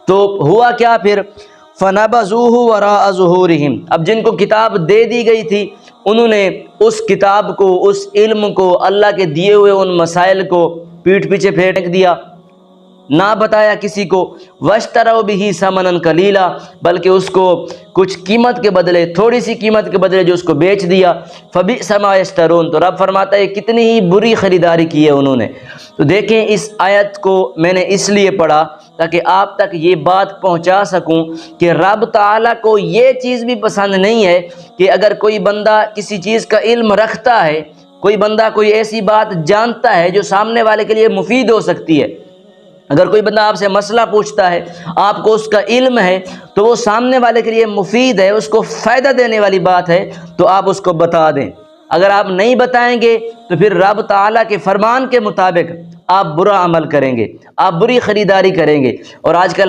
تو ہوا کیا پھر؟ فَنَبَذُوهُ وَرَاءَ ظُهُورِهِمْ، اب جن کو کتاب دے دی گئی تھی انہوں نے اس کتاب کو، اس علم کو، اللہ کے دیے ہوئے ان مسائل کو پیٹھ پیچھے پھینک دیا، نہ بتایا کسی کو۔ وَاشْتَرَوْا بِهِ ثَمَنًا قَلِيلًا، بلکہ اس کو کچھ قیمت کے بدلے، تھوڑی سی قیمت کے بدلے جو اس کو بیچ دیا۔ فَبِئْسَ مَا يَشْتَرُونَ، تو رب فرماتا ہے کتنی ہی بری خریداری کی ہے انہوں نے۔ تو دیکھیں اس آیت کو میں نے اس لیے پڑھا تاکہ آپ تک یہ بات پہنچا سکوں کہ رب تعالیٰ کو یہ چیز بھی پسند نہیں ہے کہ اگر کوئی بندہ کسی چیز کا علم رکھتا ہے، کوئی بندہ کوئی ایسی بات جانتا ہے جو سامنے والے کے لیے مفید ہو سکتی ہے، اگر کوئی بندہ آپ سے مسئلہ پوچھتا ہے، آپ کو اس کا علم ہے تو وہ سامنے والے کے لیے مفید ہے، اس کو فائدہ دینے والی بات ہے، تو آپ اس کو بتا دیں۔ اگر آپ نہیں بتائیں گے تو پھر رب تعالیٰ کے فرمان کے مطابق آپ برا عمل کریں گے، آپ بری خریداری کریں گے۔ اور آج کل